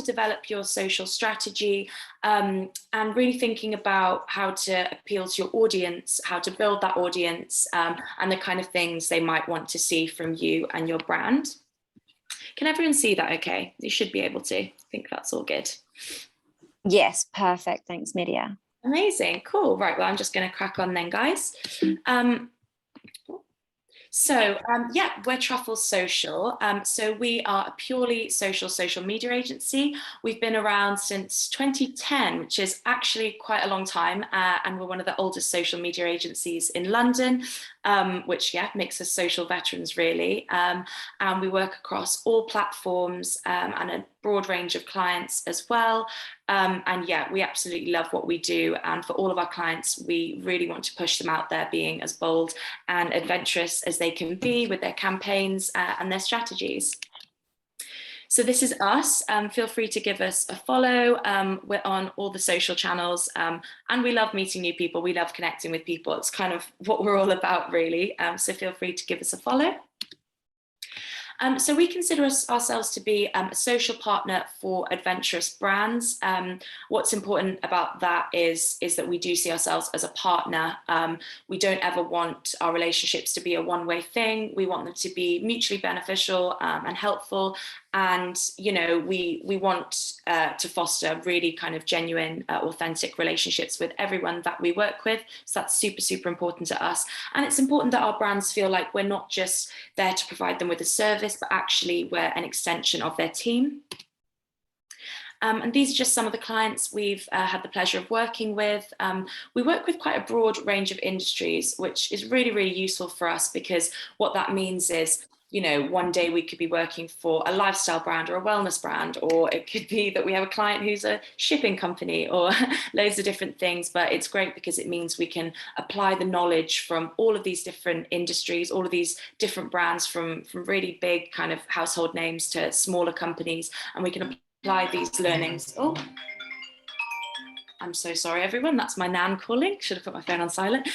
to develop your social strategy, and really thinking about how to appeal to your audience, how to build that audience, and the kind of things they might want to see from you and your brand. Can everyone see that okay? You should be able to. I think that's all good. Yes, perfect. Thanks, Medya. Amazing, cool. Right, well, I'm just going to crack on then, guys. Yeah, we're Truffle Social. So we are a purely social media agency. We've been around since 2010, which is actually quite a long time. And we're one of the oldest social media agencies in London, which, yeah, makes us social veterans, really. And we work across all platforms and a broad range of clients as well. And yeah, we absolutely love what we do. And for all of our clients, we really want to push them out there being as bold and adventurous as they can be with their campaigns and their strategies. So this is us. Feel free to give us a follow. We're on all the social channels, and we love meeting new people. We love connecting with people. It's kind of what we're all about, really. So feel free to give us a follow. So we consider ourselves to be a social partner for adventurous brands. What's important about that is that we do see ourselves as a partner. We don't ever want our relationships to be a one-way thing. We want them to be mutually beneficial and helpful. And, you know, we want to foster really kind of genuine, authentic relationships with everyone that we work with. So that's super, super important to us. And it's important that our brands feel like we're not just there to provide them with a service, but actually we're an extension of their team. And these are just some of the clients we've had the pleasure of working with. We work with quite a broad range of industries, which is really, really useful for us, because what that means is, you know, one day we could be working for a lifestyle brand or a wellness brand, or it could be that we have a client who's a shipping company, or loads of different things. But it's great because it means we can apply the knowledge from all of these different industries, all of these different brands, from really big kind of household names to smaller companies, and we can apply these learnings. Oh, I'm so sorry, everyone. That's my nan calling. Should have put my phone on silent.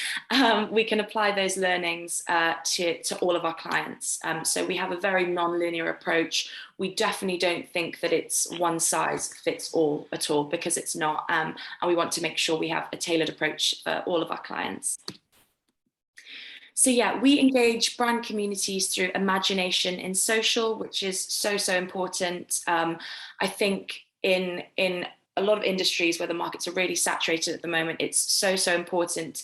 We can apply those learnings to all of our clients. So we have a very non-linear approach. We definitely don't think that it's one size fits all at all, because it's not. And we want to make sure we have a tailored approach for all of our clients. So yeah, we engage brand communities through imagination in social, which is so, so important. I think in a lot of industries where the markets are really saturated at the moment, it's so, so important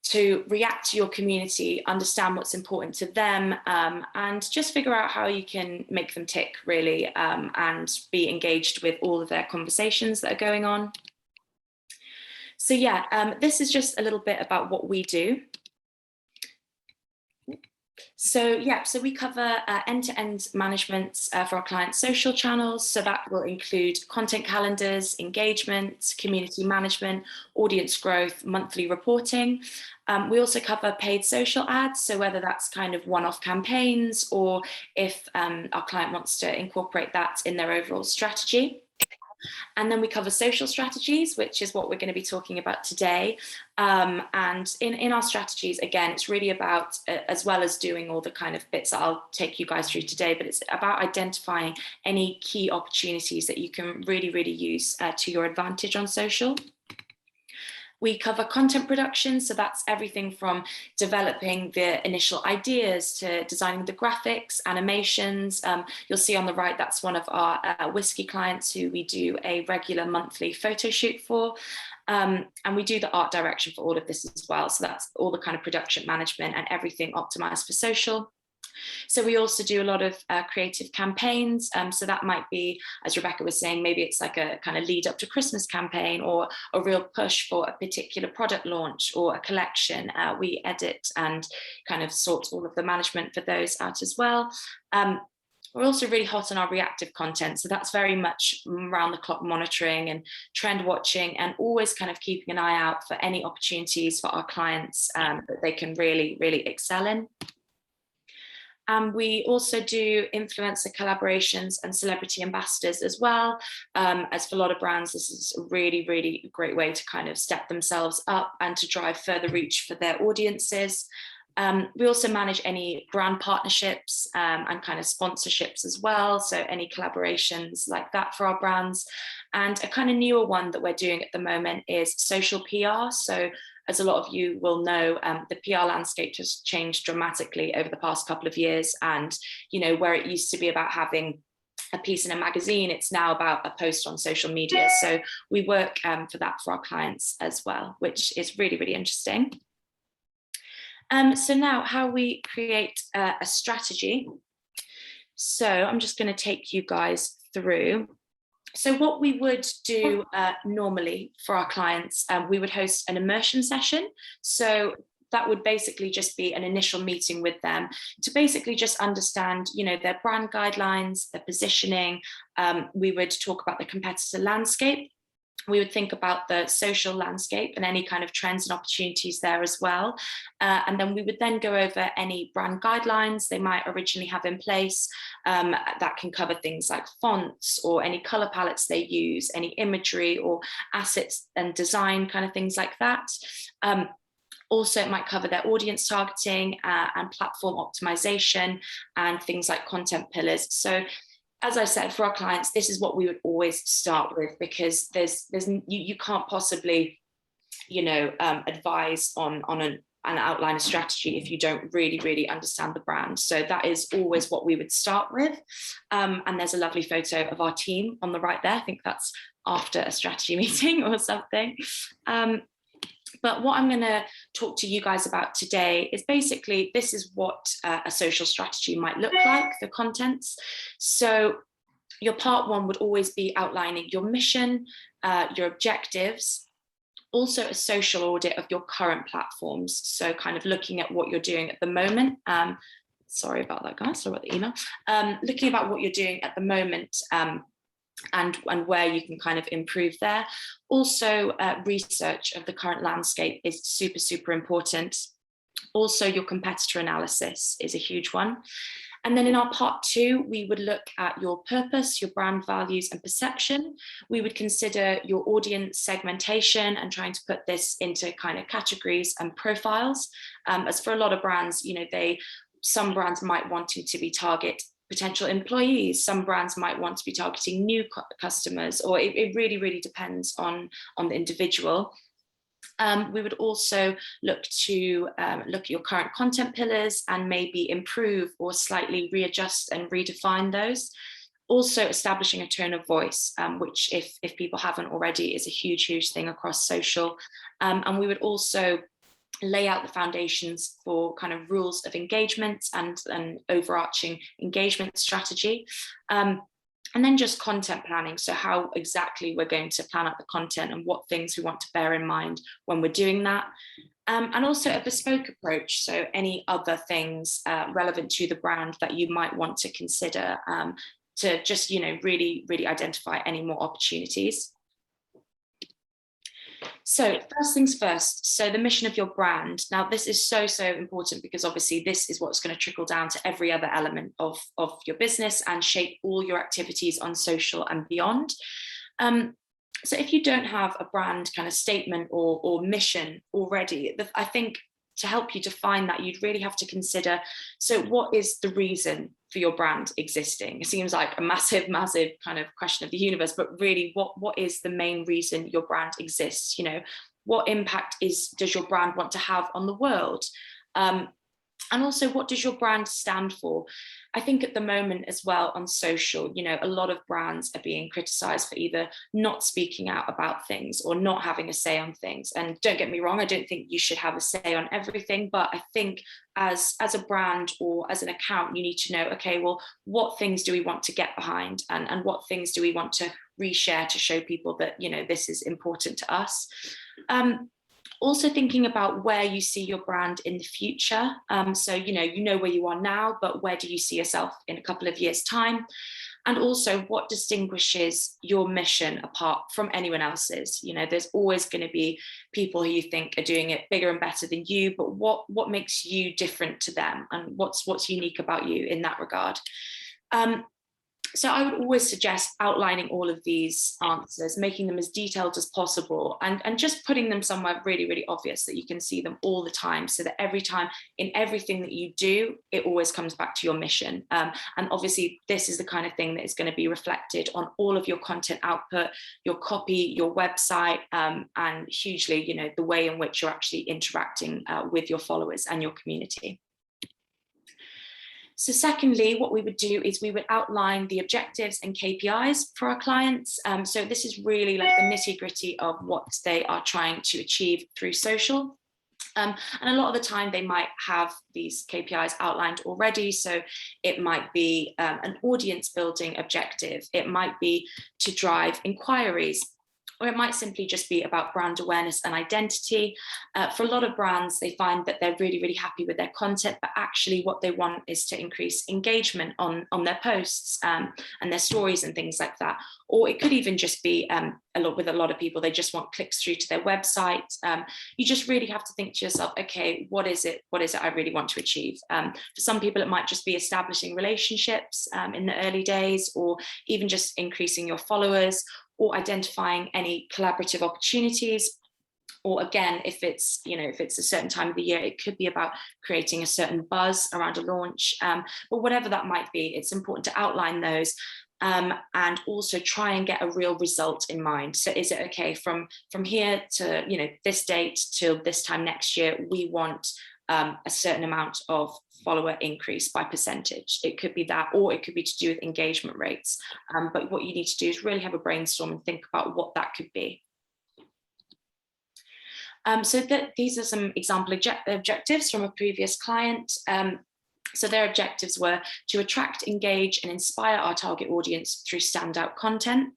to react to your community, understand what's important to them, and just figure out how you can make them tick, really, and be engaged with all of their conversations that are going on. So yeah, this is just a little bit about what we do. So yeah, so we cover end-to-end management for our clients' social channels. So that will include content calendars, engagement, community management, audience growth, monthly reporting. We also cover paid social ads. So whether that's kind of one-off campaigns, or if our client wants to incorporate that in their overall strategy. And then we cover social strategies, which is what we're going to be talking about today. And in our strategies, again, it's really about, as well as doing all the kind of bits that I'll take you guys through today, but it's about identifying any key opportunities that you can really, really use to your advantage on social. We cover content production, so that's everything from developing the initial ideas to designing the graphics, animations. You'll see on the right, that's one of our whiskey clients who we do a regular monthly photo shoot for. And we do the art direction for all of this as well. So that's all the kind of production management and everything optimized for social. So we also do a lot of creative campaigns. So that might be, as Rebecca was saying, maybe it's like a kind of lead up to Christmas campaign, or a real push for a particular product launch or a collection. We edit and kind of sort all of the management for those out as well. We're also really hot on our reactive content. So that's very much round the clock monitoring and trend watching, and always kind of keeping an eye out for any opportunities for our clients that they can really, really excel in. And we also do influencer collaborations and celebrity ambassadors as well. As for a lot of brands, this is a really, really great way to kind of step themselves up and to drive further reach for their audiences. We also manage any brand partnerships and kind of sponsorships as well. So any collaborations like that for our brands. And a kind of newer one that we're doing at the moment is social PR. So as a lot of you will know, the PR landscape has changed dramatically over the past couple of years. And, you know, where it used to be about having a piece in a magazine, it's now about a post on social media. So we work for that for our clients as well, which is really, really interesting. So now how we create a strategy. So I'm just going to take you guys through. So what we would do normally for our clients, we would host an immersion session. So that would basically just be an initial meeting with them to basically just understand, you know, their brand guidelines, their positioning. We would talk about the competitor landscape. We would think about the social landscape and any kind of trends and opportunities there as well. And then we would then go over any brand guidelines they might originally have in place that can cover things like fonts or any color palettes they use, any imagery or assets and design kind of things like that. Also, it might cover their audience targeting and platform optimization and things like content pillars. So as I said, for our clients, this is what we would always start with, because you can't possibly, you know, advise on an outline of strategy if you don't really understand the brand. So that is always what we would start with. And there's a lovely photo of our team on the right there. I think that's after a strategy meeting or something. But what I'm going to talk to you guys about today is basically, this is what a social strategy might look like, the contents. So your part one would always be outlining your mission, your objectives, also a social audit of your current platforms. So kind of looking at what you're doing at the moment. Sorry about that, guys. Sorry about the email. Looking about what you're doing at the moment. And where you can kind of improve there. Also, research of the current landscape is super important. Also, your competitor analysis is a huge one. And then in our part two, we would look at your purpose, your brand values and perception. We would consider your audience segmentation and trying to put this into kind of categories and profiles. As for a lot of brands, you know, some brands might want to be target potential employees, some brands might want to be targeting new customers, or it really depends on the individual. We would also look at your current content pillars and maybe improve or slightly readjust and redefine those. Also establishing a tone of voice, which if people haven't already is a huge thing across social. And we would also lay out the foundations for kind of rules of engagement and an overarching engagement strategy. And then just content planning. So how exactly we're going to plan out the content and what things we want to bear in mind when we're doing that. And also a bespoke approach. So any other things relevant to the brand that you might want to consider to just, you know, really identify any more opportunities. So first things first, so the mission of your brand. Now, this is so important because obviously this is what's going to trickle down to every other element of your business and shape all your activities on social and beyond. So if you don't have a brand kind of statement or mission already, I think to help you define that, you'd really have to consider, so what is the reason for your brand existing? It seems like a massive kind of question of the universe, but really what is the main reason your brand exists? You know, what impact does your brand want to have on the world? And also, what does your brand stand for? I think at the moment as well on social, you know, a lot of brands are being criticized for either not speaking out about things or not having a say on things. And don't get me wrong, I don't think you should have a say on everything, but I think as a brand or as an account, you need to know, okay, well, what things do we want to get behind and what things do we want to reshare to show people that, you know, this is important to us. Also thinking about where you see your brand in the future. So, you know where you are now, but where do you see yourself in a couple of years' time? And also what distinguishes your mission apart from anyone else's? You know, there's always going to be people who you think are doing it bigger and better than you, but what makes you different to them? And what's unique about you in that regard? So I would always suggest outlining all of these answers, making them as detailed as possible, and just putting them somewhere really, really obvious that you can see them all the time, so that every time in everything that you do, it always comes back to your mission. And obviously, this is the kind of thing that is going to be reflected on all of your content output, your copy, your website, and hugely, the way in which you're actually interacting with your followers and your community. So secondly, what we would do is we would outline the objectives and KPIs for our clients. So this is really like the nitty-gritty of what they are trying to achieve through social. And a lot of the time they might have these KPIs outlined already. So it might be an audience building objective. It might be to drive inquiries, or it might simply just be about brand awareness and identity. For a lot of brands, they find that they're really, really happy with their content, but actually what they want is to increase engagement on their posts and their stories and things like that. Or it could even just be with a lot of people, they just want clicks through to their website. You just really have to think to yourself, okay, what is it I really want to achieve? For some people, it might just be establishing relationships in the early days, or even just increasing your followers, or identifying any collaborative opportunities. Or again, if it's a certain time of the year, it could be about creating a certain buzz around a launch. But whatever that might be, it's important to outline those and also try and get a real result in mind. So is it okay from here to this date till this time next year, we want a certain amount of follower increase by percentage. It could be that, or it could be to do with engagement rates. But what you need to do is really have a brainstorm and think about what that could be. So these are some example objectives from a previous client. So their objectives were to attract, engage, and inspire our target audience through standout content.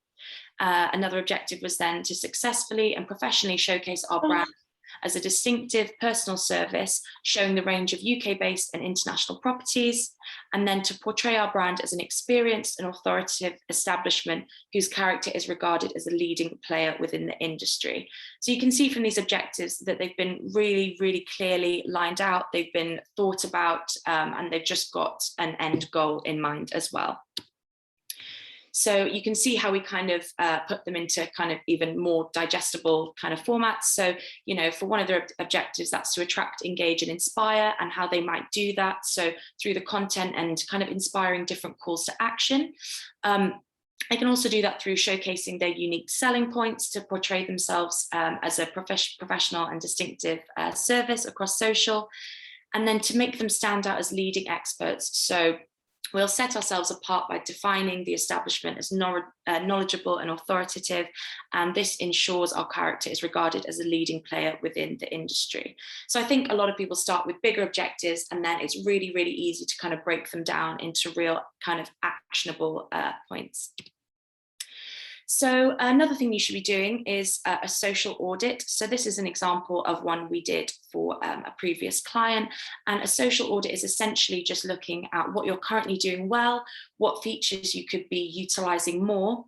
Another objective was then to successfully and professionally showcase our brand as a distinctive personal service, showing the range of UK-based and international properties, and then to portray our brand as an experienced and authoritative establishment whose character is regarded as a leading player within the industry. So you can see from these objectives that they've been really, really clearly lined out, they've been thought about, and they've just got an end goal in mind as well. So you can see how we kind of put them into kind of even more digestible kind of formats. So, for one of their objectives, that's to attract, engage, and inspire, and how they might do that. So through the content and kind of inspiring different calls to action. They can also do that through showcasing their unique selling points to portray themselves as a professional and distinctive service across social, and then to make them stand out as leading experts. So we'll set ourselves apart by defining the establishment as knowledgeable and authoritative, and this ensures our character is regarded as a leading player within the industry. So I think a lot of people start with bigger objectives, and then it's really, really easy to kind of break them down into real kind of actionable points. So another thing you should be doing is a social audit. So this is an example of one we did for a previous client. And a social audit is essentially just looking at what you're currently doing well, what features you could be utilizing more,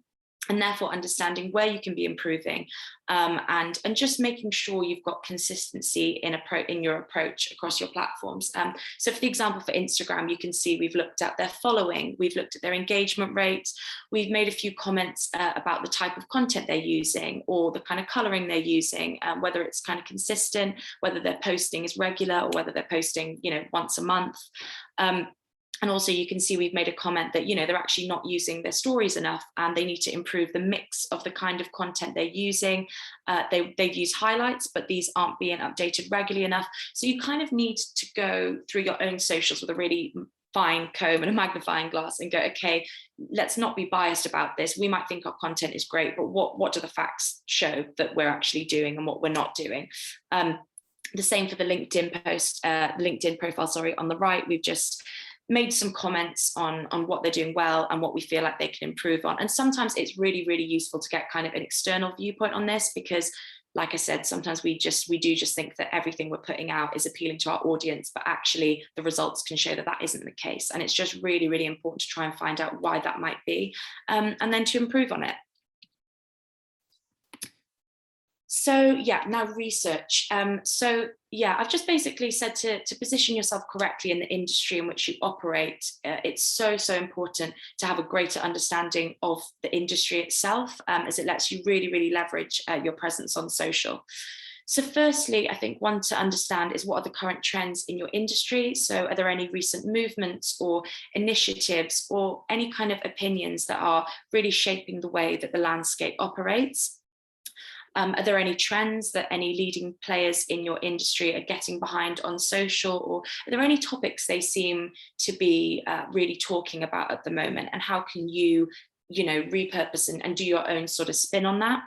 and therefore understanding where you can be improving, and just making sure you've got consistency in your approach across your platforms. So for the example for Instagram, you can see we've looked at their following, we've looked at their engagement rates, we've made a few comments about the type of content they're using or the kind of coloring they're using, whether it's kind of consistent, whether their posting is regular or whether they're posting, once a month. And also you can see we've made a comment that, they're actually not using their stories enough and they need to improve the mix of the kind of content they're using. They've used highlights, but these aren't being updated regularly enough. So you kind of need to go through your own socials with a really fine comb and a magnifying glass and go, okay, let's not be biased about this. We might think our content is great, but what do the facts show that we're actually doing and what we're not doing? The same for the LinkedIn post, LinkedIn profile, on the right. We've just made some comments on what they're doing well and what we feel like they can improve on. And sometimes it's really, really useful to get kind of an external viewpoint on this, because like I said, sometimes we do just think that everything we're putting out is appealing to our audience, but actually the results can show that that isn't the case. And it's just really, really important to try and find out why that might be, and then to improve on it. So yeah, now research. So yeah, I've just basically said to position yourself correctly in the industry in which you operate. It's so important to have a greater understanding of the industry itself, as it lets you really leverage your presence on social. So firstly, I think one to understand is what are the current trends in your industry? So are there any recent movements or initiatives or any kind of opinions that are really shaping the way that the landscape operates? Are there any trends that any leading players in your industry are getting behind on social, or are there any topics they seem to be really talking about at the moment? And how can you, repurpose and do your own sort of spin on that?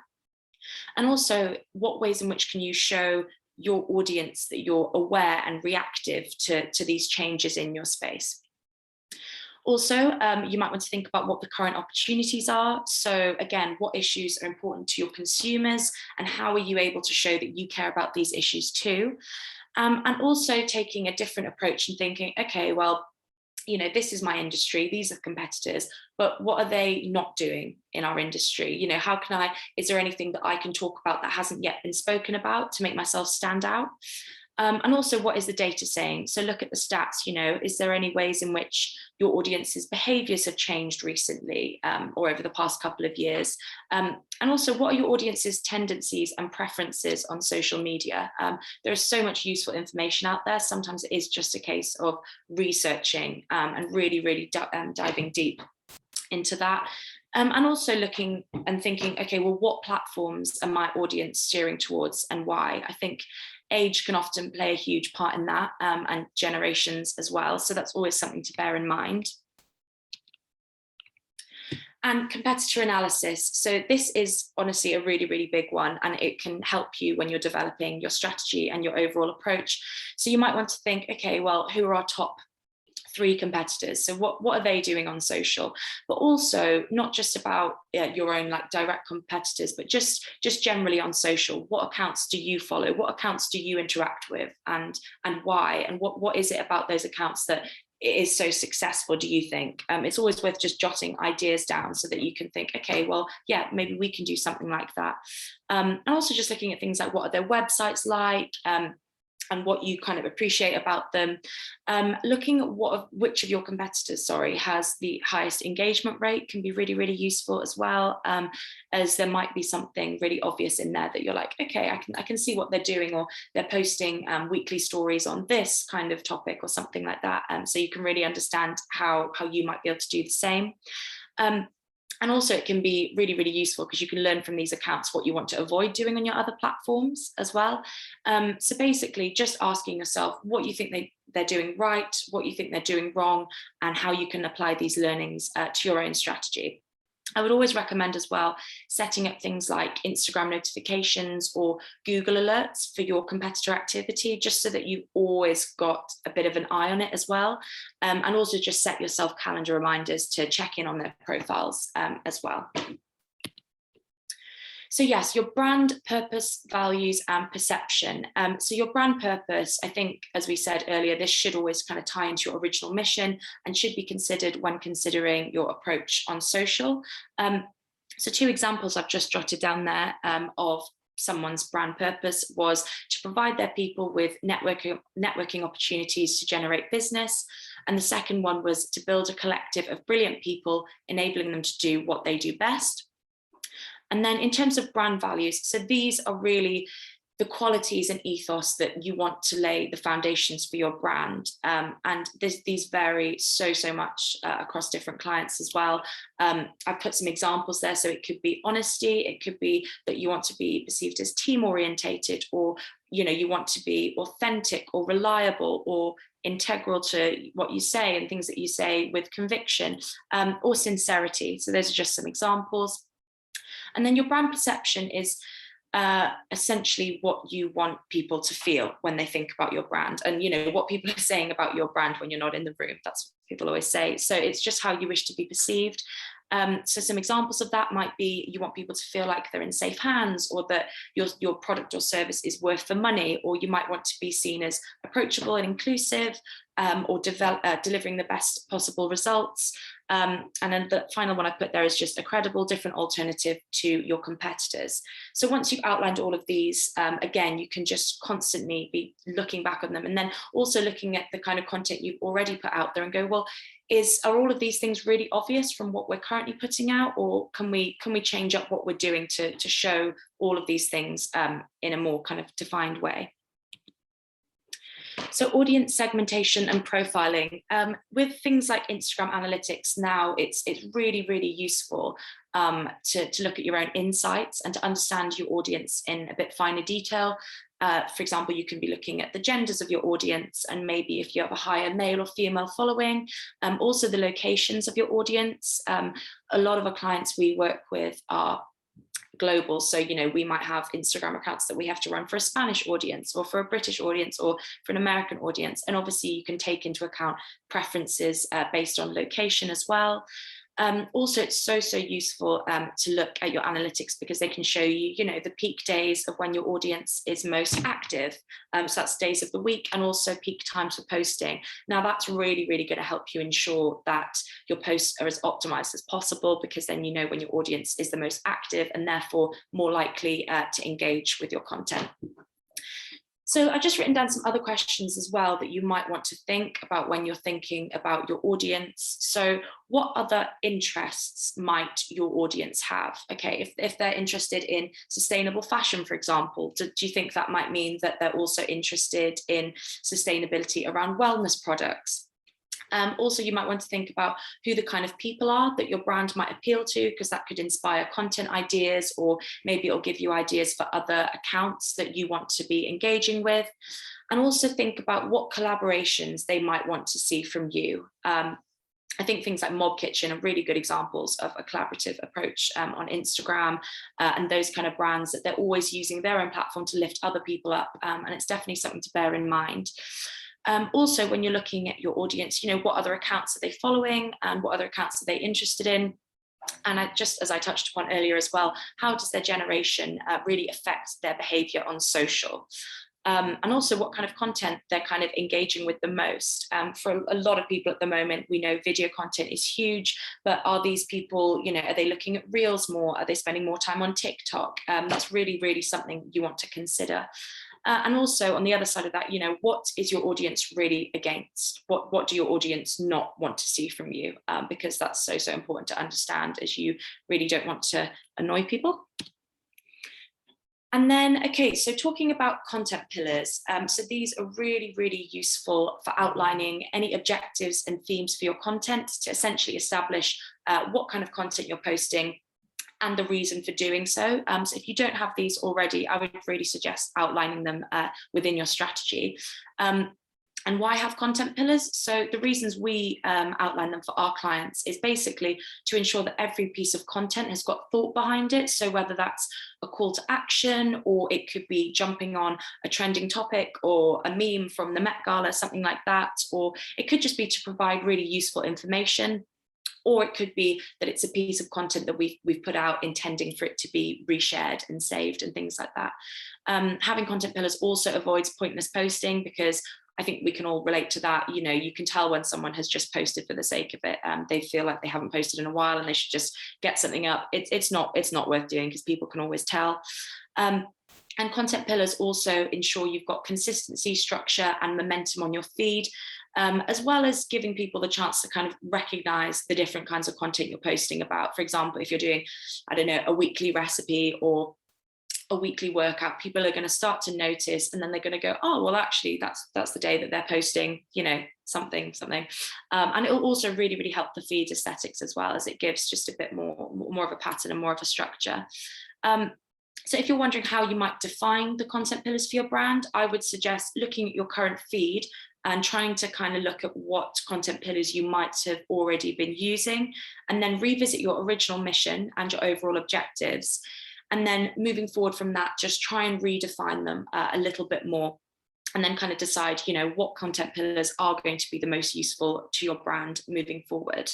And also, what ways in which can you show your audience that you're aware and reactive to these changes in your space? Also, you might want to think about what the current opportunities are. So again, what issues are important to your consumers and how are you able to show that you care about these issues too? And also taking a different approach and thinking, okay, well, this is my industry, these are competitors, but what are they not doing in our industry? How can is there anything that I can talk about that hasn't yet been spoken about to make myself stand out? And also, what is the data saying? So look at the stats, is there any ways in which your audience's behaviors have changed recently or over the past couple of years? And also, what are your audience's tendencies and preferences on social media? There is so much useful information out there. Sometimes it is just a case of researching and really diving deep into that. And also looking and thinking, okay, well, what platforms are my audience steering towards and why? I think age can often play a huge part in that, and generations as well. So that's always something to bear in mind. And competitor analysis. So this is honestly a really big one, and it can help you when you're developing your strategy and your overall approach. So you might want to think, okay, well, who are our top 3 competitors? So what are they doing on social? But also not just about your own direct competitors, but just generally on social. What accounts do you follow? What accounts do you interact with, and why? And what is it about those accounts that it is so successful, do you think? It's always worth just jotting ideas down so that you can think, okay, well, yeah, maybe we can do something like that. And also just looking at things like what are their websites like, and what you kind of appreciate about them. Looking at which of your competitors, has the highest engagement rate can be really useful as well, as there might be something really obvious in there that you're like, okay, I can see what they're doing, or they're posting weekly stories on this kind of topic or something like that. So you can really understand how you might be able to do the same. And also it can be really useful because you can learn from these accounts what you want to avoid doing on your other platforms as well. So basically just asking yourself what you think they're doing right, what you think they're doing wrong, and how you can apply these learnings to your own strategy. I would always recommend as well setting up things like Instagram notifications or Google alerts for your competitor activity, just so that you've always got a bit of an eye on it as well. And also just set yourself calendar reminders to check in on their profiles as well. So yes, your brand purpose, values, and perception. So your brand purpose, I think, as we said earlier, this should always kind of tie into your original mission and should be considered when considering your approach on social. So 2 examples I've just jotted down there of someone's brand purpose was to provide their people with networking opportunities to generate business. And the second one was to build a collective of brilliant people, enabling them to do what they do best. And then in terms of brand values, so these are really the qualities and ethos that you want to lay the foundations for your brand. And these vary so much across different clients as well. I've put some examples there. So it could be honesty. It could be that you want to be perceived as team orientated, or you want to be authentic or reliable or integral to what you say and things that you say with conviction, or sincerity. So those are just some examples. And then your brand perception is essentially what you want people to feel when they think about your brand, and what people are saying about your brand when you're not in the room. That's what people always say. So it's just how you wish to be perceived. So some examples of that might be you want people to feel like they're in safe hands, or that your product or service is worth the money, or you might want to be seen as approachable and inclusive, or delivering the best possible results. And then the final one I put there is just a credible, different alternative to your competitors. So once you've outlined all of these, again, you can just constantly be looking back on them, and then also looking at the kind of content you've already put out there and go, well, are all of these things really obvious from what we're currently putting out, or can we change up what we're doing to show all of these things in a more kind of defined way? So audience segmentation and profiling. With things like Instagram analytics now, it's really, really useful to look at your own insights and to understand your audience in a bit finer detail. For example, you can be looking at the genders of your audience, and maybe if you have a higher male or female following, also the locations of your audience. A lot of our clients we work with are global, so we might have Instagram accounts that we have to run for a Spanish audience or for a British audience or for an American audience, and obviously you can take into account preferences based on location as well. Also, it's so useful to look at your analytics, because they can show you, the peak days of when your audience is most active. So that's days of the week, and also peak times for posting. Now, that's really, really going to help you ensure that your posts are as optimized as possible, because then when your audience is the most active and therefore more likely to engage with your content. So I've just written down some other questions as well that you might want to think about when you're thinking about your audience. So what other interests might your audience have? Okay, if they're interested in sustainable fashion, for example, do you think that might mean that they're also interested in sustainability around wellness products? Also, you might want to think about who the kind of people are that your brand might appeal to, because that could inspire content ideas, or maybe it'll give you ideas for other accounts that you want to be engaging with. And also think about what collaborations they might want to see from you. I think things like Mob Kitchen are really good examples of a collaborative approach on Instagram, and those kind of brands that they're always using their own platform to lift other people up. And it's definitely something to bear in mind. Also, when you're looking at your audience, what other accounts are they following, and what other accounts are they interested in? And just as I touched upon earlier as well, how does their generation really affect their behavior on social? And also what kind of content they're kind of engaging with the most. For a lot of people at the moment, we know video content is huge, but are these people, are they looking at Reels more? Are they spending more time on TikTok? That's really, really something you want to consider. And also on the other side of that, what is your audience really against? What do your audience not want to see from you? Because that's so important to understand, as you really don't want to annoy people. And then, okay, so talking about content pillars. So these are really, really useful for outlining any objectives and themes for your content, to essentially establish what kind of content you're posting and the reason for doing so. So if you don't have these already, I would really suggest outlining them within your strategy. And why have content pillars? So the reasons we outline them for our clients is basically to ensure that every piece of content has got thought behind it. So whether that's a call to action, or it could be jumping on a trending topic or a meme from the Met Gala, something like that, or it could just be to provide really useful information. Or it could be that it's a piece of content that we've put out intending for it to be reshared and saved and things like that. Having content pillars also avoids pointless posting, because I think we can all relate to that. You can tell when someone has just posted for the sake of it. They feel like they haven't posted in a while and they should just get something up. It's not worth doing, because people can always tell. And content pillars also ensure you've got consistency, structure, and momentum on your feed, as well as giving people the chance to kind of recognize the different kinds of content you're posting about. For example, if you're doing, I don't know, a weekly recipe or a weekly workout, people are going to start to notice, and then they're going to go, oh, well, actually, that's the day that they're posting, something. And it will also really, really help the feed aesthetics as well, as it gives just a bit more of a pattern and more of a structure. So if you're wondering how you might define the content pillars for your brand, I would suggest looking at your current feed and trying to kind of look at what content pillars you might have already been using, and then revisit your original mission and your overall objectives. And then moving forward from that, just try and redefine them a little bit more, and then kind of decide, what content pillars are going to be the most useful to your brand moving forward.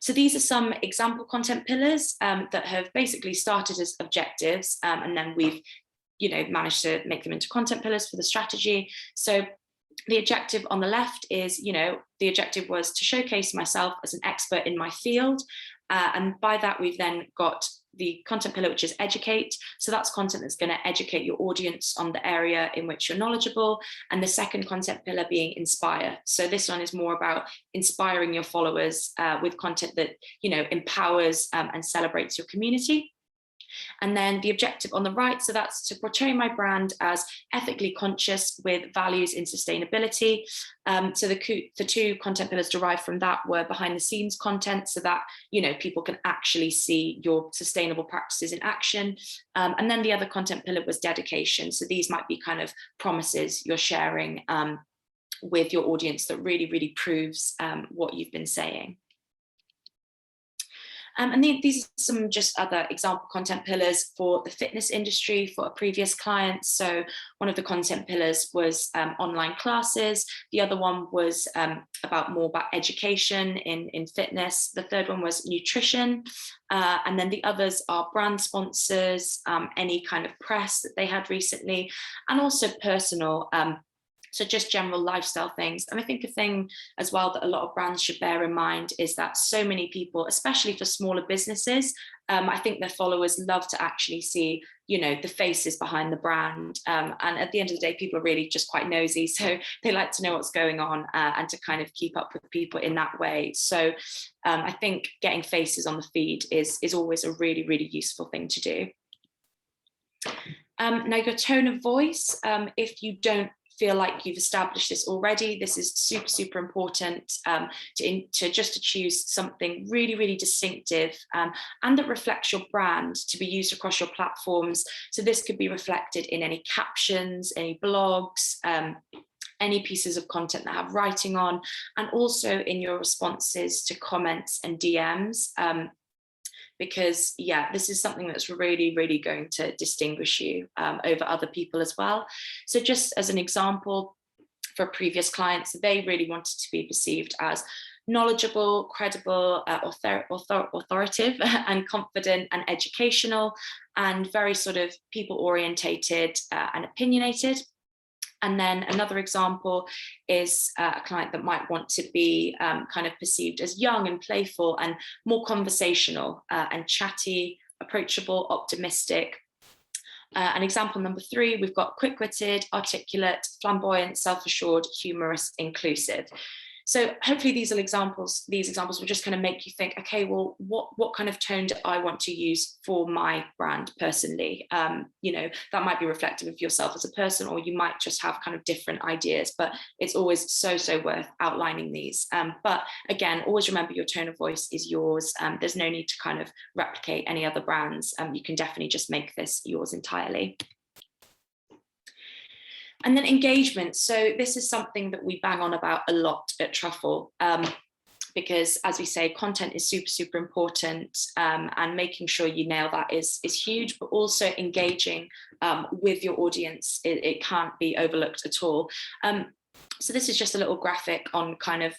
So these are some example content pillars that have basically started as objectives, and then we've managed to make them into content pillars for the strategy. So The objective on the left is, the objective was to showcase myself as an expert in my field. And by that, we've then got the content pillar, which is educate. So that's content that's going to educate your audience on the area in which you're knowledgeable. And the second content pillar being inspire. So this one is more about inspiring your followers with content that, empowers and celebrates your community. And then the objective on the right, so that's to portray my brand as ethically conscious with values in sustainability. So the two content pillars derived from that were behind the scenes content, so that, people can actually see your sustainable practices in action. And then the other content pillar was dedication. So these might be kind of promises you're sharing with your audience that really, really proves what you've been saying. And these are some just other example content pillars for the fitness industry for a previous client. So one of the content pillars was online classes. The other one was more about education in fitness. The third one was nutrition. And then the others are brand sponsors, any kind of press that they had recently, and also personal. So just general lifestyle things. And I think a thing as well that a lot of brands should bear in mind is that so many people, especially for smaller businesses, I think their followers love to actually see, the faces behind the brand. And at the end of the day, people are really just quite nosy. So they like to know what's going on and to kind of keep up with people in that way. So I think getting faces on the feed is always a really, really useful thing to do. Now your tone of voice, if you don't feel like you've established this already, this is super, super important to choose something really, really distinctive and that reflects your brand to be used across your platforms. So this could be reflected in any captions, any blogs, any pieces of content that have writing on, and also in your responses to comments and DMs. Because this is something that's really, really going to distinguish you over other people as well. So just as an example, for previous clients, they really wanted to be perceived as knowledgeable, credible, authoritative and confident and educational, and very sort of people orientated and opinionated. And then another example is a client that might want to be kind of perceived as young and playful and more conversational and chatty, approachable, optimistic. And example number 3, we've got quick-witted, articulate, flamboyant, self-assured, humorous, inclusive. So hopefully these examples will just kind of make you think, okay, well, what kind of tone do I want to use for my brand personally? That might be reflective of yourself as a person, or you might just have kind of different ideas, but it's always so worth outlining these. But again, always remember your tone of voice is yours. There's no need to kind of replicate any other brands. You can definitely just make this yours entirely. And then engagement. So this is something that we bang on about a lot at Truffle, because as we say, content is super, super important, and making sure you nail that is huge, but also engaging with your audience, it can't be overlooked at all. So this is just a little graphic on kind of,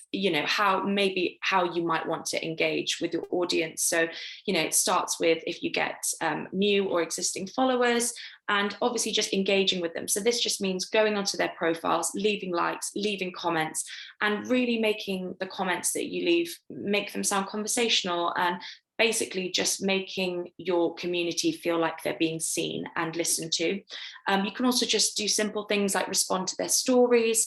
how you might want to engage with your audience. So, it starts with if you get new or existing followers, and obviously just engaging with them. So this just means going onto their profiles, leaving likes, leaving comments, and really making the comments that you leave, make them sound conversational, and basically just making your community feel like they're being seen and listened to. You can also just do simple things like respond to their stories.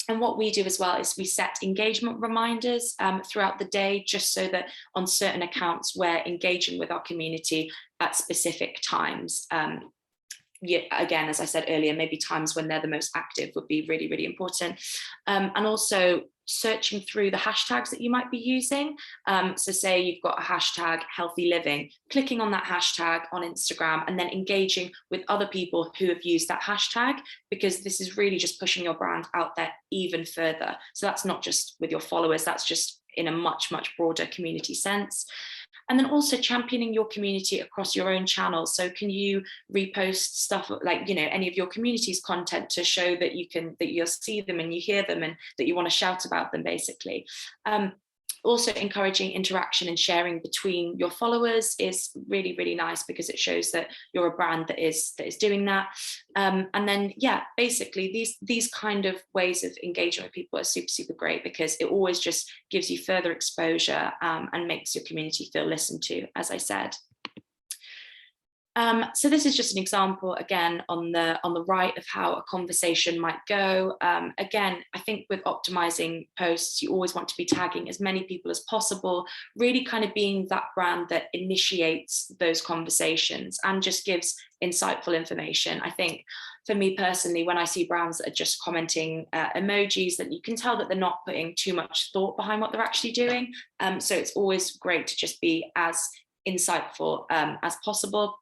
And what we do as well is we set engagement reminders throughout the day, just so that on certain accounts we're engaging with our community at specific times. Again, as I said earlier, maybe times when they're the most active would be really, really important. And also searching through the hashtags that you might be using. So say you've got a hashtag healthy living, clicking on that hashtag on Instagram and then engaging with other people who have used that hashtag, because this is really just pushing your brand out there even further. So that's not just with your followers, that's just in a much, much broader community sense. And then also championing your community across your own channels. So can you repost stuff like, any of your community's content to show that you'll see them and you hear them and that you want to shout about them, basically. Also, encouraging interaction and sharing between your followers is really, really nice, because it shows that you're a brand that is doing that. And then, yeah, basically these kind of ways of engaging with people are super, super great, because it always just gives you further exposure and makes your community feel listened to, as I said. So this is just an example, again, on the right, of how a conversation might go. Again, I think with optimizing posts, you always want to be tagging as many people as possible, really kind of being that brand that initiates those conversations and just gives insightful information. I think for me personally, when I see brands that are just commenting emojis, then you can tell that they're not putting too much thought behind what they're actually doing. So it's always great to just be as insightful as possible.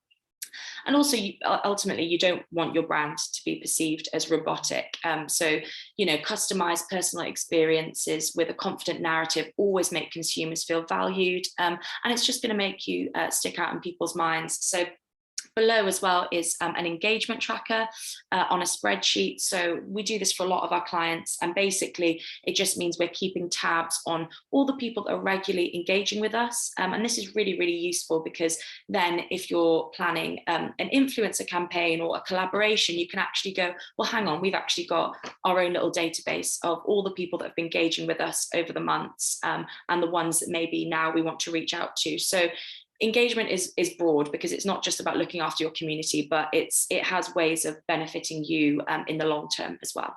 And also, ultimately, you don't want your brand to be perceived as robotic. So, customized personal experiences with a confident narrative always make consumers feel valued. And it's just going to make you stick out in people's minds. So below as well is an engagement tracker on a spreadsheet. So we do this for a lot of our clients, and basically it just means we're keeping tabs on all the people that are regularly engaging with us. And this is really, really useful, because then if you're planning an influencer campaign or a collaboration, you can actually go, well, hang on, we've actually got our own little database of all the people that have been engaging with us over the months, and the ones that maybe now we want to reach out to. So engagement is broad, because it's not just about looking after your community, but it has ways of benefiting you in the long term as well.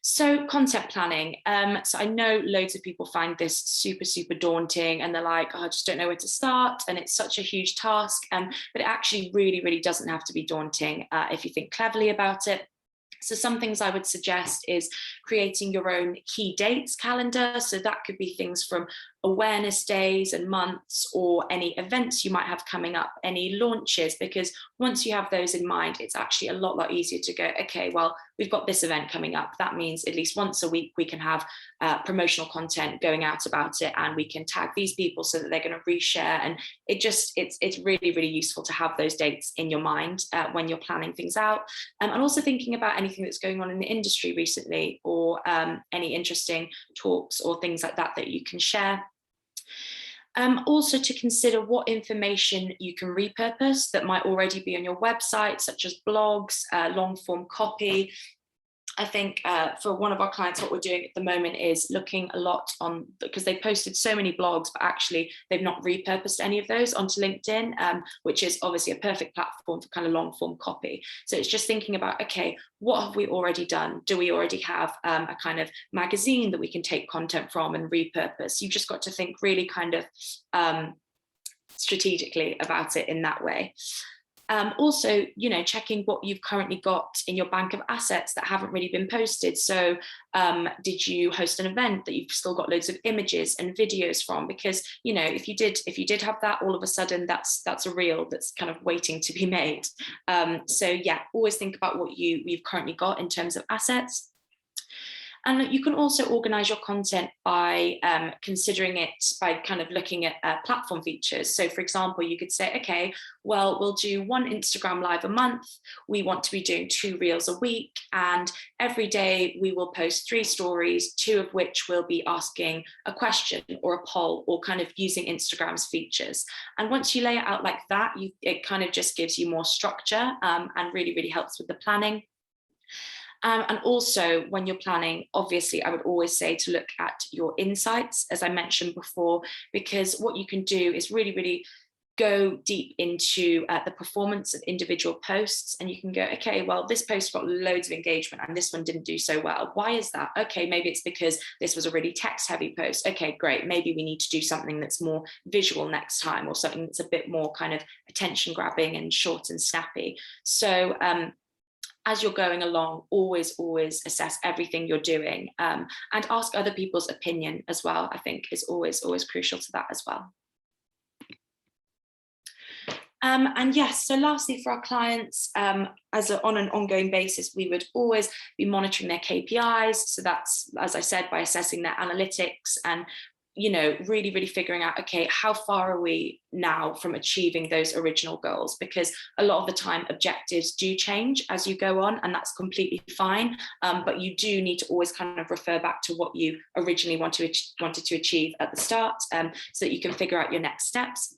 So content planning. So I know loads of people find this super, super daunting, and they're like, oh, I just don't know where to start, and it's such a huge task. But it actually really, really doesn't have to be daunting if you think cleverly about it. So some things I would suggest is creating your own key dates calendar. So that could be things from awareness days and months, or any events you might have coming up, any launches, because once you have those in mind, it's actually a lot easier to go, okay, well, we've got this event coming up. That means at least once a week we can have promotional content going out about it, and we can tag these people so that they're going to reshare. And it's really, really useful to have those dates in your mind when you're planning things out. And also thinking about anything that's going on in the industry recently, or any interesting talks or things like that that you can share. Also to consider what information you can repurpose that might already be on your website, such as blogs, long form copy. I think for one of our clients, what we're doing at the moment is looking a lot on, because they posted so many blogs, but actually they've not repurposed any of those onto LinkedIn, which is obviously a perfect platform for kind of long form copy. So it's just thinking about, okay, what have we already done? Do we already have a kind of magazine that we can take content from and repurpose? You've just got to think really kind of strategically about it in that way. Also, checking what you've currently got in your bank of assets that haven't really been posted. So did you host an event that you've still got loads of images and videos from? Because, if you did have that, all of a sudden that's a reel that's kind of waiting to be made. So yeah, always think about what you've currently got in terms of assets. And you can also organize your content by considering it by kind of looking at platform features. So for example, you could say, okay, well, we'll do one Instagram live a month. We want to be doing 2 reels a week. And every day we will post 3 stories, 2 of which will be asking a question or a poll, or kind of using Instagram's features. And once you lay it out like that, it kind of just gives you more structure and really, really helps with the planning. And also when you're planning, obviously, I would always say to look at your insights, as I mentioned before, because what you can do is really, really go deep into the performance of individual posts, and you can go, okay, well, this post got loads of engagement and this one didn't do so well. Why is that? Okay, maybe it's because this was a really text heavy post. Okay, great. Maybe we need to do something that's more visual next time, or something that's a bit more kind of attention grabbing and short and snappy. So as you're going along, always assess everything you're doing, and ask other people's opinion as well, I think is always crucial to that as well. And yes, so lastly, for our clients, on an ongoing basis, we would always be monitoring their KPIs. So that's, as I said, by assessing their analytics and really, really figuring out, okay, how far are we now from achieving those original goals? Because a lot of the time objectives do change as you go on, and that's completely fine. But you do need to always kind of refer back to what you originally wanted to achieve at the start, so that you can figure out your next steps.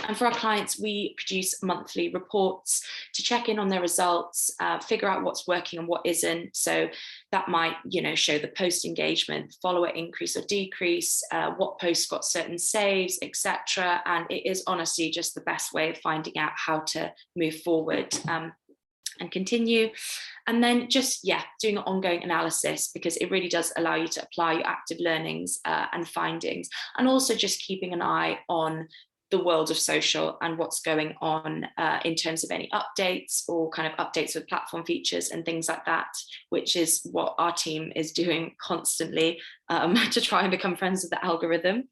And for our clients, we produce monthly reports to check in on their results, figure out what's working and what isn't. So that might, show the post engagement, follower increase or decrease, what posts got certain saves, etc. And it is honestly just the best way of finding out how to move forward and continue. And then just, doing an ongoing analysis, because it really does allow you to apply your active learnings and findings, and also just keeping an eye on the world of social and what's going on in terms of any updates or kind of updates with platform features and things like that, which is what our team is doing constantly to try and become friends with the algorithm.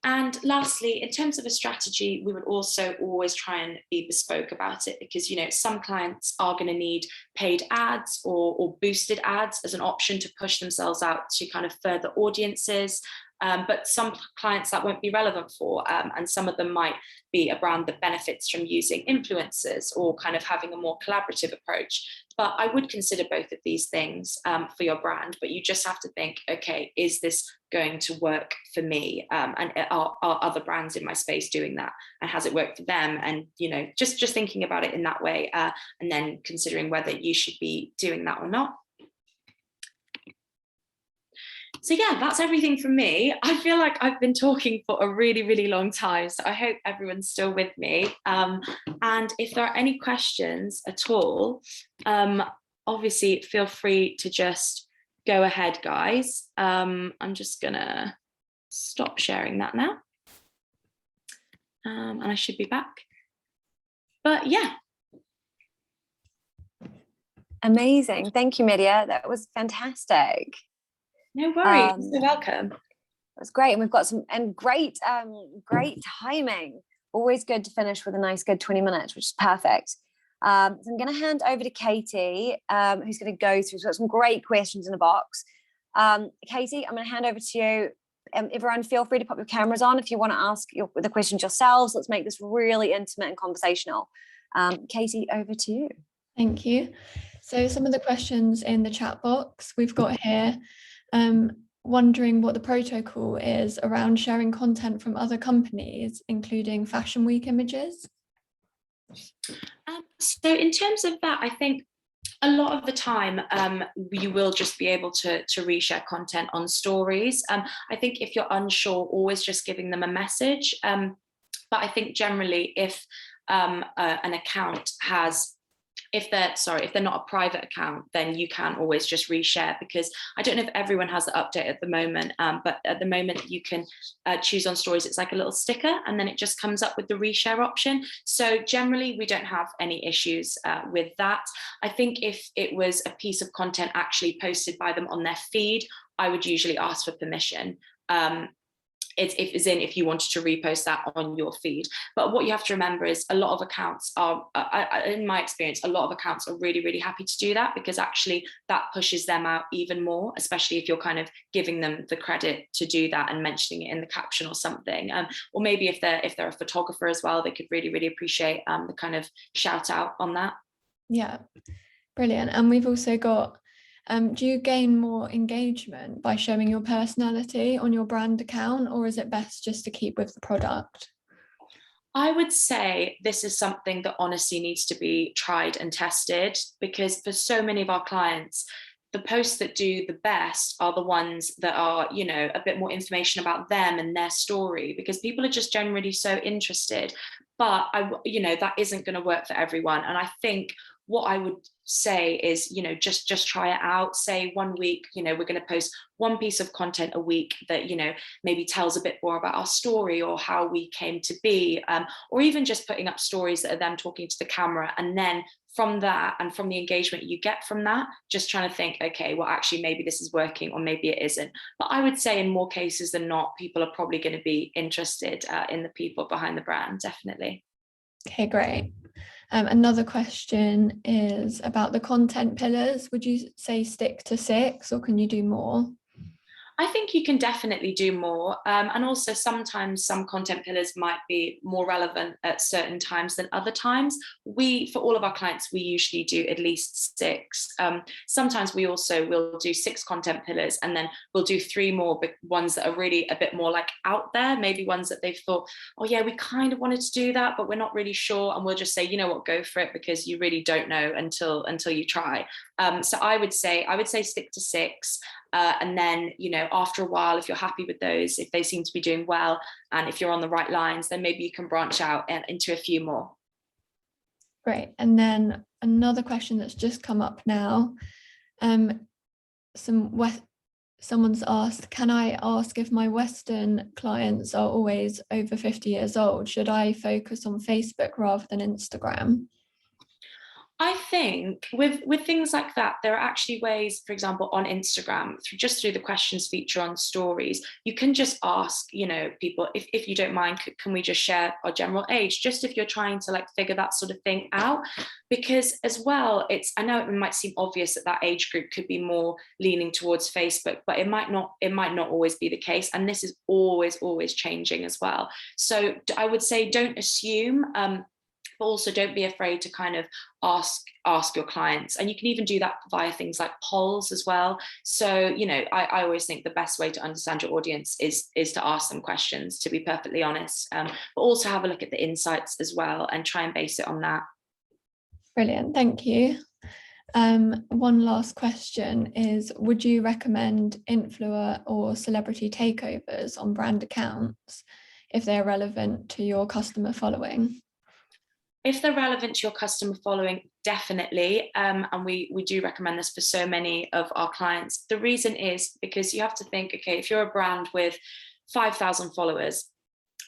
And lastly, in terms of a strategy, we would also always try and be bespoke about it, because some clients are going to need paid ads or boosted ads as an option to push themselves out to kind of further audiences. But some clients that won't be relevant for, and some of them might be a brand that benefits from using influencers or kind of having a more collaborative approach. But I would consider both of these things for your brand, but you just have to think, okay, is this going to work for me? And are other brands in my space doing that? And has it worked for them? And, just thinking about it in that way, and then considering whether you should be doing that or not. So that's everything from me. I feel like I've been talking for a really, really long time, so I hope everyone's still with me. And if there are any questions at all, obviously feel free to just go ahead, guys. I'm just gonna stop sharing that now. And I should be back. But Amazing. Thank you, Medya. That was fantastic. No worries. You're welcome. It was great. And we've got great timing. Always good to finish with a nice, good 20 minutes, which is perfect. So I'm going to hand over to Katie, who's going to go through. We've got some great questions in the box. Katie, I'm going to hand over to you. Everyone, feel free to pop your cameras on if you want to ask the questions yourselves. Let's make this really intimate and conversational. Katie, over to you. Thank you. So some of the questions in the chat box we've got here, wondering what the protocol is around sharing content from other companies, including Fashion Week images. So in terms of that, I think a lot of the time you will just be able to reshare content on stories. I think if you're unsure, always just giving them a message. But I think generally if an account has, if they're not a private account, then you can always just reshare, because I don't know if everyone has the update at the moment, but at the moment you can choose on stories. It's like a little sticker and then it just comes up with the reshare option. So generally we don't have any issues with that. I think if it was a piece of content actually posted by them on their feed, I would usually ask for permission. If you wanted to repost that on your feed. But what you have to remember is a lot of accounts are, in my experience, a lot of accounts are really, really happy to do that, because actually that pushes them out even more, especially if you're kind of giving them the credit to do that and mentioning it in the caption or something. Or maybe if they're a photographer as well, they could really, really appreciate the kind of shout out on that. Yeah, brilliant. And we've also got, do you gain more engagement by showing your personality on your brand account, or is it best just to keep with the product? I would say this is something that honestly needs to be tried and tested, because for so many of our clients, the posts that do the best are the ones that are, a bit more information about them and their story, because people are just generally so interested. But that isn't going to work for everyone. And I think what I would say is, just try it out. Say 1 week, we're going to post one piece of content a week that, maybe tells a bit more about our story or how we came to be, or even just putting up stories that are them talking to the camera. And then from that and from the engagement you get from that, just trying to think, okay, well, actually, maybe this is working or maybe it isn't. But I would say in more cases than not, people are probably going to be interested in the people behind the brand, definitely. Okay, great. Another question is about the content pillars. Would you say stick to 6, or can you do more? I think you can definitely do more. And also sometimes some content pillars might be more relevant at certain times than other times. For all of our clients, we usually do at least 6. Sometimes we also will do 6 content pillars, and then we'll do 3 more ones that are really a bit more like out there, maybe ones that they've thought, oh yeah, we kind of wanted to do that, but we're not really sure. And we'll just say, you know what, go for it, because you really don't know until you try. So I would say stick to 6. And then, you know, after a while, if you're happy with those, if they seem to be doing well, and if you're on the right lines, then maybe you can branch out into a few more. Great. And then another question that's just come up now. Someone's asked, can I ask if my Western clients are always over 50 years old? Should I focus on Facebook rather than Instagram? I think with things like that, there are actually ways, for example, on Instagram, through the questions feature on stories, you can just ask, you know, people, if you don't mind, can we just share our general age, just if you're trying to like figure that sort of thing out. Because as well, I know it might seem obvious that age group could be more leaning towards Facebook, but it might not always be the case. And this is always changing as well. So I would say don't assume, but also don't be afraid to kind of ask your clients. And you can even do that via things like polls as well. So, you know, I always think the best way to understand your audience is to ask them questions, to be perfectly honest, but also have a look at the insights as well and try and base it on that. Brilliant, thank you. One last question is, would you recommend influencer or celebrity takeovers on brand accounts if they're relevant to your customer following? If they're relevant to your customer following, definitely. And we do recommend this for so many of our clients. The reason is because you have to think, okay, if you're a brand with 5,000 followers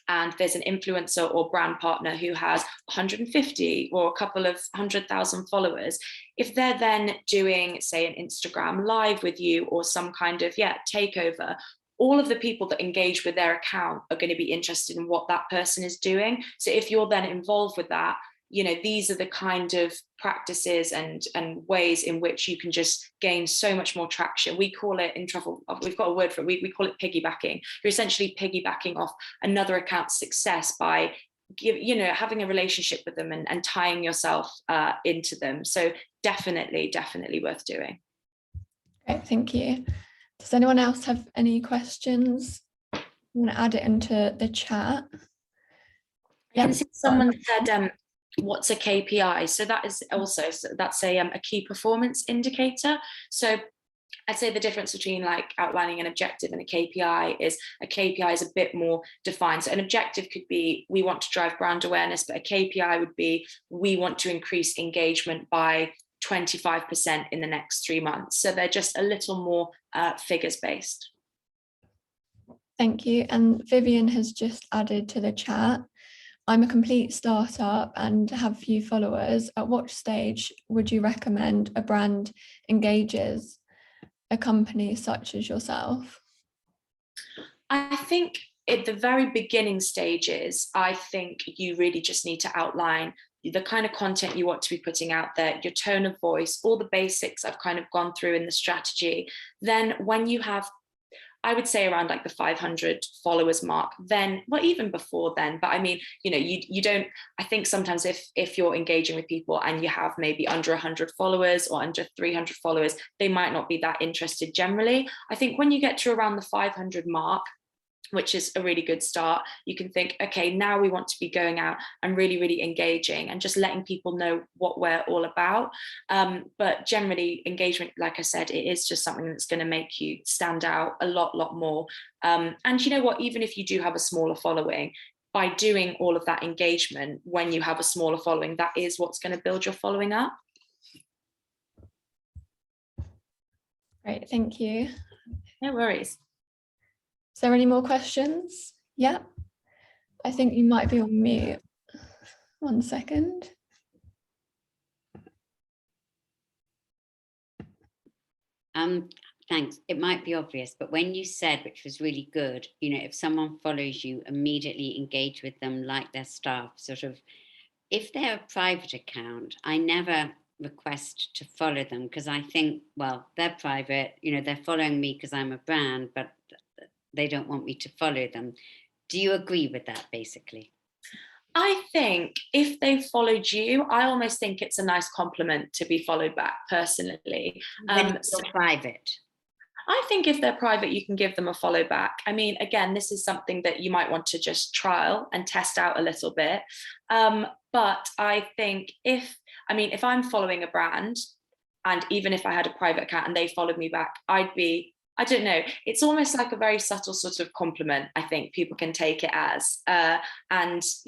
and there's an influencer or brand partner who has 150 or a couple of 100,000 followers, if they're then doing, say, an Instagram live with you or some kind of takeover, all of the people that engage with their account are going to be interested in what that person is doing. So if you're then involved with that, you know, these are the kind of practices and ways in which you can just gain so much more traction. We call it in Truffle, we've got a word for it, we call it piggybacking. You're essentially piggybacking off another account's success by having a relationship with them and tying yourself into them. So definitely worth doing. Great, thank you. Does anyone else have any questions? I'm going to add it into the chat. I can see someone said, what's a KPI? So that is also, that's a key performance indicator. So I'd say the difference between like outlining an objective and a KPI is a bit more defined. So an objective could be, we want to drive brand awareness, but a KPI would be, we want to increase engagement by 25% in the next 3 months. So they're just a little more figures based. Thank you. And Vivian has just added to the chat, I'm a complete startup and have few followers. At what stage would you recommend a brand engages a company such as yourself? I think at the very beginning stages, I think you really just need to outline the kind of content you want to be putting out there, your tone of voice, all the basics I've kind of gone through in the strategy. Then when you have, I would say around like the 500 followers mark, then, well, even before then, but I mean, you know, you don't, I think sometimes if you're engaging with people and you have maybe under 100 followers or under 300 followers, they might not be that interested generally. I think when you get to around the 500 mark, which is a really good start, you can think, okay, now we want to be going out and really engaging and just letting people know what we're all about. But generally engagement, like I said, it is just something that's going to make you stand out a lot more. And you know what, even if you do have a smaller following, by doing all of that engagement when you have a smaller following, that is what's going to build your following up. Great, thank you. No worries. Is there any more questions? Yeah, I think you might be on mute. 1 second. Thanks. It might be obvious, but when you said, which was really good, you know, if someone follows you, immediately engage with them like their staff, sort of, if they're a private account, I never request to follow them because I think, well, they're private, you know, they're following me because I'm a brand, but they don't want me to follow them. Do you agree with that, basically? I think if they followed you, I almost think it's a nice compliment to be followed back personally. When it's still private. I think if they're private, you can give them a follow back. I mean, again, this is something that you might want to just trial and test out a little bit. But I think if I'm following a brand, and even if I had a private account and they followed me back, I don't know, it's almost like a very subtle sort of compliment. I think people can take it as, and that's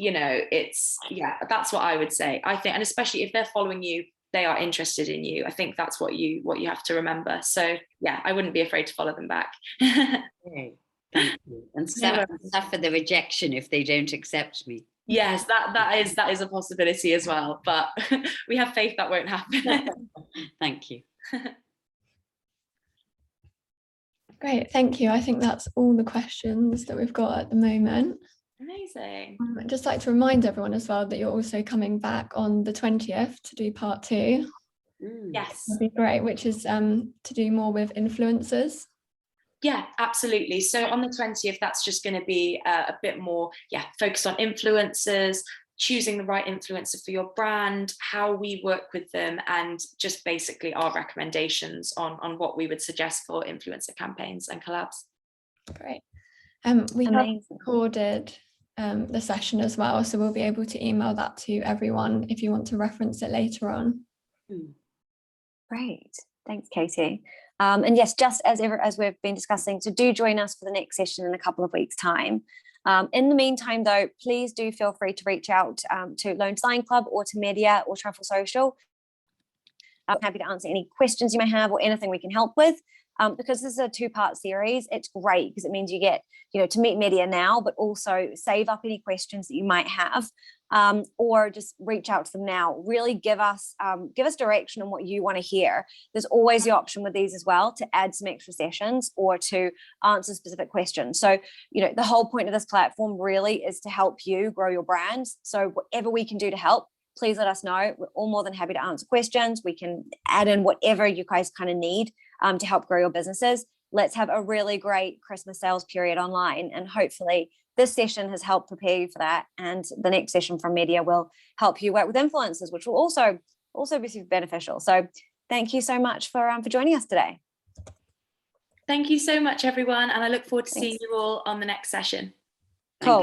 what I would say. I think, and especially if they're following you, they are interested in you. I think that's what you have to remember. So yeah, I wouldn't be afraid to follow them back. Okay, thank you. And suffer the rejection if they don't accept me. Yes, that is a possibility as well, but we have faith that won't happen. Thank you. Great, thank you. I think that's all the questions that we've got at the moment. Amazing. I'd just like to remind everyone as well that you're also coming back on the 20th to do part 2. Yes. That'd be great, which is to do more with influencers. Yeah, absolutely. So on the 20th, that's just going to be a bit more, focused on influencers, choosing the right influencer for your brand, how we work with them, and just basically our recommendations on what we would suggest for influencer campaigns and collabs. Great. We have recorded the session as well, so we'll be able to email that to everyone if you want to reference it later on. Great, thanks, Katie. And yes, just as we've been discussing, so do join us for the next session in a couple of weeks' time. In the meantime, though, please do feel free to reach out to Lone Design Club or to Medya or Truffle Social. I'm happy to answer any questions you may have or anything we can help with. Because this is a 2-part series, it's great because it means you get, to meet Medya now, but also save up any questions that you might have, or just reach out to them now. Really give us direction on what you want to hear. There's always the option with these as well to add some extra sessions or to answer specific questions. So, the whole point of this platform really is to help you grow your brand. So whatever we can do to help, please let us know. We're all more than happy to answer questions. We can add in whatever you guys kind of need to help grow your businesses. Let's have a really great Christmas sales period online. And hopefully this session has helped prepare you for that. And the next session from Medya will help you work with influencers, which will also be super beneficial. So thank you so much for joining us today. Thank you so much, everyone. And I look forward to seeing you all on the next session.